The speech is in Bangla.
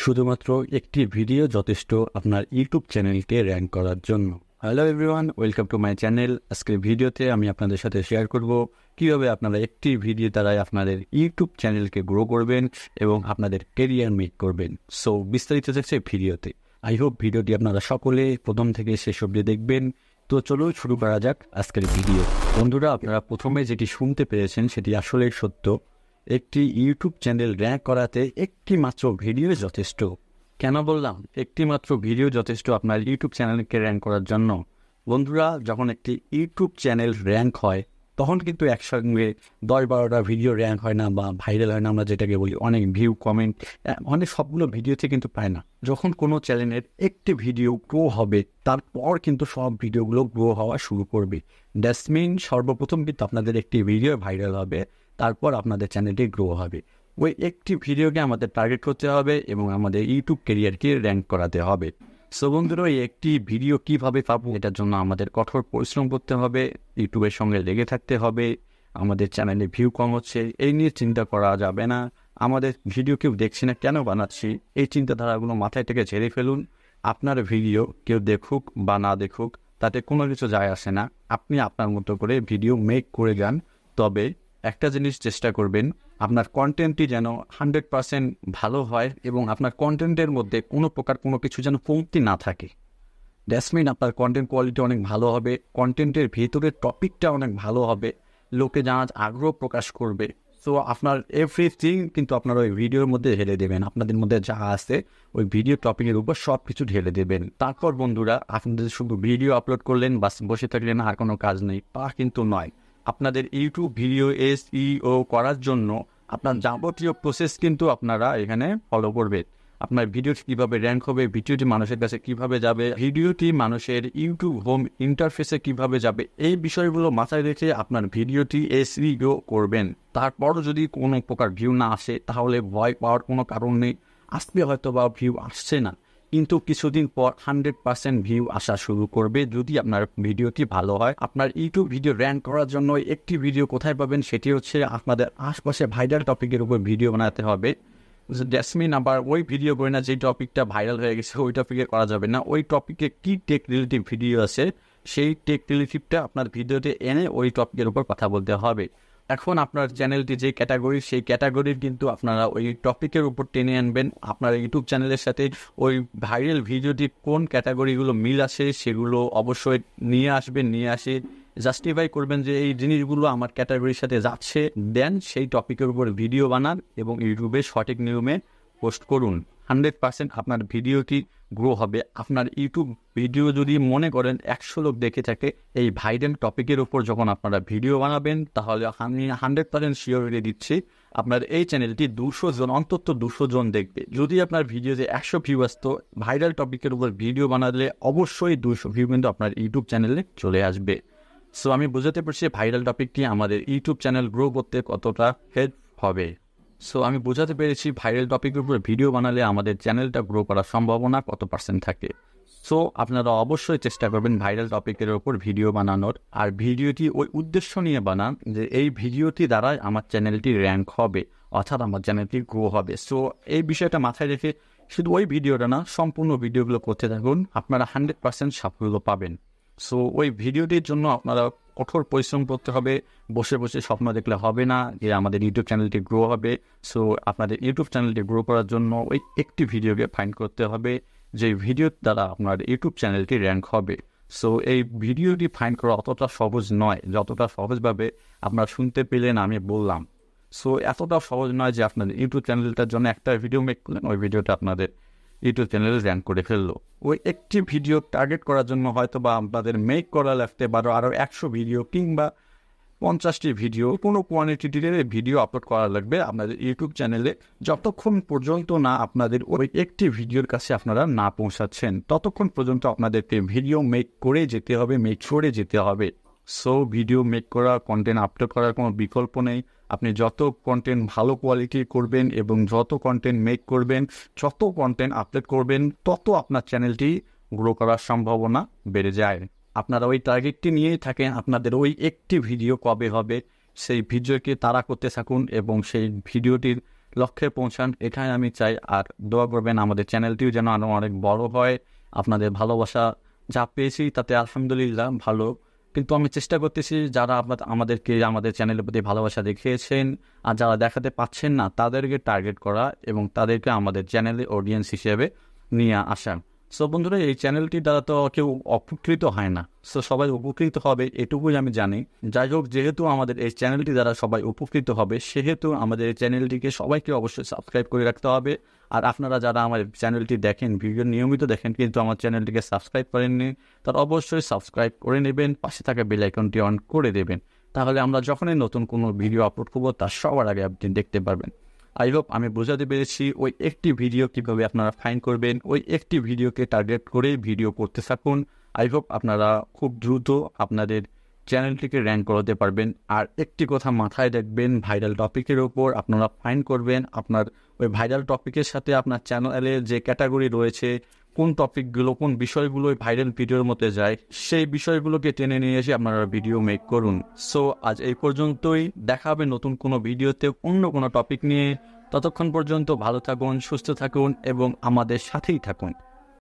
শুধুমাত্র একটি ভিডিও যথেষ্ট আপনার ইউটিউব চ্যানেলকে র্যাঙ্ক করার জন্য। Hello everyone, welcome to my channel. আজকের ভিডিওতে আমি আপনাদের সাথে শেয়ার করব কিভাবে আপনারা একটি ভিডিও দ্বারাই আপনাদের ইউটিউব চ্যানেলকে গ্রো করবেন এবং আপনাদের কেরিয়ার মেক করবেন। সো বিস্তারিত থাকছে ভিডিওতে। আই হোপ ভিডিওটি আপনারা সকলে প্রথম থেকে শেষ অবধি দেখবেন। তো চলুন শুরু করা যাক আজকের ভিডিও। বন্ধুরা, আপনারা প্রথমে যেটি শুনতে পেরেছেন সেটি আসলেই সত্য। একটি ইউটিউব চ্যানেল র্যাঙ্ক করাতে একটি মাত্র ভিডিও যথেষ্ট। কেন বললাম একটি মাত্র ভিডিও যথেষ্ট আপনার ইউটিউব চ্যানেলকে র্যাঙ্ক করার জন্য? বন্ধুরা, যখন একটি ইউটিউব চ্যানেল র্যাঙ্ক হয় তখন কিন্তু একসঙ্গে 10-12টা ভিডিও র্যাঙ্ক হয় না বা ভাইরাল হয় না, আমরা যেটাকে বলি অনেক ভিউ কমেন্ট অনেক সবগুলো ভিডিওতে কিন্তু পায় না। যখন কোনো চ্যানেলের একটি ভিডিও গ্রো হবে তারপর কিন্তু সব ভিডিওগুলো গ্রো হওয়া শুরু করবে। দ্যাটস মিন সর্বপ্রথম কিন্তু আপনাদের একটি ভিডিও ভাইরাল হবে, তারপর আপনাদের চ্যানেলটি গ্রো হবে। ওই একটি ভিডিওকে আমাদের টার্গেট করতে হবে এবং আমাদের ইউটিউব ক্যারিয়ারকে র্যাঙ্ক করাতে হবে। সো বন্ধুরা, এই একটি ভিডিও কীভাবে পাবো এটার জন্য আমাদের কঠোর পরিশ্রম করতে হবে, ইউটিউবের সঙ্গে লেগে থাকতে হবে। আমাদের চ্যানেলে ভিউ কম হচ্ছে এই নিয়ে চিন্তা করা যাবে না। আমাদের ভিডিও কেউ দেখছে না, কেন বানাচ্ছি, এই চিন্তাধারাগুলো মাথায় থেকে ঝেড়ে ফেলুন। আপনার ভিডিও কেউ দেখুক বা না দেখুক তাতে কোনো কিছু যায় আসে না। আপনি আপনার মতো করে ভিডিও মেক করে যান। তবে একটা জিনিস চেষ্টা করবেন, আপনার কন্টেন্টটি যেন 100% ভালো হয় এবং আপনার কন্টেন্টের মধ্যে কোনো প্রকার কোনো কিছু যেন কমতি না থাকে। দ্যাটস মিন আপনার কন্টেন্ট কোয়ালিটি অনেক ভালো হবে, কন্টেন্টের ভিতরের টপিকটা অনেক ভালো হবে, লোকে জানার আগ্রহ প্রকাশ করবে। সো আপনার এভরিথিং কিন্তু আপনারা ওই ভিডিওর মধ্যে ঢেলে দেবেন। আপনাদের মধ্যে যা আছে ওই ভিডিও টপিকের উপর সব কিছু ঢেলে দেবেন। তারপর বন্ধুরা, আপনাদের শুধু ভিডিও আপলোড করলেন বাস বসে থাকলেন আর কোনো কাজ নেই, তা কিন্তু নয়। আপনাদের ইউটিউব ভিডিও SEO করার জন্য আপনার যাবতীয় প্রসেস কিন্তু আপনারা এখানে ফলো করবেন। আপনার ভিডিওটি কীভাবে র্যাঙ্ক হবে, ভিডিওটি মানুষের কাছে কিভাবে যাবে, ভিডিওটি মানুষের ইউটিউব হোম ইন্টারফেসে কিভাবে যাবে, এই বিষয়গুলো মাথায় রেখে আপনার ভিডিওটি SEO করবেন। তারপরও যদি কোনো প্রকার ভিউ না আসে তাহলে ভয় পাওয়ার কোনো কারণ নেই। আসবে হয়তো বা ভিউ আসছে না, কিন্তু কিছুদিন পর 100% ভিউ আসা শুরু করবে যদি আপনার ভিডিওটি ভালো হয়। আপনার ইউটিউব ভিডিও র্যাঙ্ক করার জন্য একটি ভিডিও কোথায় পাবেন সেটি হচ্ছে আপনাদের আশপাশে ভাইরাল টপিকের উপর ভিডিও বানাতে হবে। জ্যাসমিন আবার ওই ভিডিও করে না যেই টপিকটা ভাইরাল হয়ে গেছে ওই টপিকে করা যাবে না। ওই টপিকে কি টেক রিলেটিভ ভিডিও আছে সেই টেক রিলেটিভটা আপনার ভিডিওতে এনে ওই টপিকের উপর কথা বলতে হবে। এখন আপনার চ্যানেলটি যে ক্যাটাগরি সেই ক্যাটাগরির কিন্তু আপনারা ওই টপিকের উপর টেনে আনবেন। আপনার ইউটিউব চ্যানেলের সাথে ওই ভাইরাল ভিডিওটি কোন ক্যাটাগরিগুলো মিল আছে সেগুলো অবশ্যই নিয়ে আসবেন। নিয়ে আসে জাস্টিফাই করবেন যে এই জিনিসগুলো আমার ক্যাটাগরির সাথে যাচ্ছে, দেন সেই টপিকের উপর ভিডিও বানান এবং ইউটিউবে সঠিক নিয়মে পোস্ট করুন। 100% আপনার ভিডিওটি গ্রো হবে। আপনার ইউটিউব ভিডিও যদি মনে করেন 100 লোক দেখে থাকে, এই ভাইরাল টপিকের উপর যখন আপনারা ভিডিও বানাবেন তাহলে আমি 100% শিওরিটি দিচ্ছি আপনার এই চ্যানেলটি 200 জন, অন্তত 200 জন দেখবে। যদি আপনার ভিডিওতে 100 ভিউ আসতো, ভাইরাল টপিকের উপর ভিডিও বানালে অবশ্যই 200 ভিউ কিন্তু আপনার ইউটিউব চ্যানেলে চলে আসবে। সো আমি বুঝাতে পারছি ভাইরাল টপিকটি আমাদের ইউটিউব চ্যানেল গ্রো করতে কতটা হেল্প হবে। সো আমি বোঝাতে পেরেছি ভাইরাল টপিকের উপর ভিডিও বানালে আমাদের চ্যানেলটা গ্রো করার সম্ভাবনা কত % থাকে। সো আপনারা অবশ্যই চেষ্টা করবেন ভাইরাল টপিকের উপর ভিডিও বানানোর। আর ভিডিওটি ওই উদ্দেশ্য নিয়ে বানান যে এই ভিডিওটি দ্বারাই আমার চ্যানেলটি র্যাঙ্ক হবে, অর্থাৎ আমার চ্যানেলটি গ্রো হবে। সো এই বিষয়টা মাথায় রেখে শুধু ওই ভিডিওটা না, সম্পূর্ণ ভিডিওগুলো করতে থাকুন, আপনারা 100% সাফল্য পাবেন। সো ওই ভিডিওটির জন্য আপনারা কঠোর পরিশ্রম করতে হবে। বসে বসে স্বপ্ন দেখলে হবে না যে আমাদের ইউটিউব চ্যানেলটি গ্রো হবে। সো আপনাদের ইউটিউব চ্যানেলটি গ্রো করার জন্য ওই একটি ভিডিওকে ফাইন্ড করতে হবে যে ভিডিওর দ্বারা আপনার ইউটিউব চ্যানেলটি র্যাঙ্ক হবে। সো এই ভিডিওটি ফাইন্ড করা অতটা সহজ নয় যতটা সহজভাবে আপনারা শুনতে পেলেন আমি বললাম। সো এতটা সহজ নয় যে আপনাদের ইউটিউব চ্যানেলটার জন্য একটা ভিডিও মেক করলেন, ওই ভিডিওটা আপনাদের ইউটিউব চ্যানেলে র্যাঙ্ক করে ফেললো। ওই একটি ভিডিও টার্গেট করার জন্য হয়তো বা আপনাদের মেক করা লাগতে পারো আরও 100 ভিডিও কিংবা 50টি ভিডিও, কোনো কোয়ান্টিটির ভিডিও আপলোড করা লাগবে আপনাদের ইউটিউব চ্যানেলে। যতক্ষণ পর্যন্ত না আপনাদের ওই একটি ভিডিওর কাছে আপনারা না পৌঁছাচ্ছেন ততক্ষণ পর্যন্ত আপনাদেরকে ভিডিও মেক করে যেতে হবে, মেক করে যেতে হবে। সো ভিডিও মেক করা, কন্টেন্ট আপলোড করার কোনো বিকল্প নেই। আপনি যত কন্টেন্ট ভালো কোয়ালিটির করবেন এবং যত কন্টেন্ট মেক করবেন, যত কন্টেন্ট আপলোড করবেন, তত আপনার চ্যানেলটি গ্রো করার সম্ভাবনা বেড়ে যায়। আপনারা ওই টার্গেটটি নিয়েই থাকেন, আপনাদের ওই একটি ভিডিও কবে হবে সেই ভিডিওকে তাড়া করতে থাকুন এবং সেই ভিডিওটির লক্ষ্যে পৌঁছান, এটাই আমি চাই। আর দোয়া করবেন আমাদের চ্যানেলটিও যেন আরও অনেক বড় হয়। আপনাদের ভালোবাসা যা পেয়েছি তাতে আলহামদুলিল্লাহ ভালো, কিন্তু আমি চেষ্টা করতেছি যারা আমাদেরকে আমাদের চ্যানেলের প্রতি ভালোবাসা দেখিয়েছেন আর যারা দেখাতে পাচ্ছেন না তাদেরকে টার্গেট করা এবং তাদেরকে আমাদের চ্যানেলে অডিয়েন্স হিসেবে নিয়ে আসা। সো বন্ধুরা, এই চ্যানেলটি দ্বারা তো কেউ উপকৃত হয় না, সো সবাই উপকৃত হবে এটুকুই আমি জানি। যাই হোক, যেহেতু আমাদের এই চ্যানেলটি দ্বারা সবাই উপকৃত হবে, সেহেতু আমাদের এই চ্যানেলটিকে সবাইকে অবশ্যই সাবস্ক্রাইব করে রাখতে হবে। আর আপনারা যারা আমার চ্যানেলটি দেখেন, ভিডিও নিয়মিত দেখেন কিন্তু আমার চ্যানেলটিকে সাবস্ক্রাইব করেননি, তারা অবশ্যই সাবস্ক্রাইব করে নেবেন, পাশে থাকা বেল আইকনটি অন করে দেবেন। তাহলে আমরা যখনই নতুন কোনো ভিডিও আপলোড করবো তার সবার আগে আপনি দেখতে পারবেন। আই হোপ আমি বোঝাতে পেরেছি ওই একটি ভিডিও কীভাবে আপনারা ফাইন্ড করবেন, ওই একটি ভিডিওকে টার্গেট করে ভিডিও করতে থাকুন। আই হোপ আপনারা খুব দ্রুত আপনাদের চ্যানেলটিকে র্যাঙ্ক করাতে পারবেন। আর একটি কথা মাথায় রাখবেন, ভাইরাল টপিকের ওপর আপনারা ফাইন্ড করবেন। আপনার ওই ভাইরাল টপিকের সাথে আপনার চ্যানেলের যে ক্যাটাগরি রয়েছে, কোন টপিকগুলো কোন বিষয়গুলো ওই ভাইরাল ভিডিওর মধ্যে যায়, সেই বিষয়গুলোকে টেনে নিয়ে এসে আপনারা ভিডিও মেক করুন। সো আজ এই পর্যন্তই, দেখা হবে নতুন কোনো ভিডিওতে অন্য কোনো টপিক নিয়ে। ততক্ষণ পর্যন্ত ভালো থাকুন, সুস্থ থাকুন এবং আমাদের সাথেই থাকুন।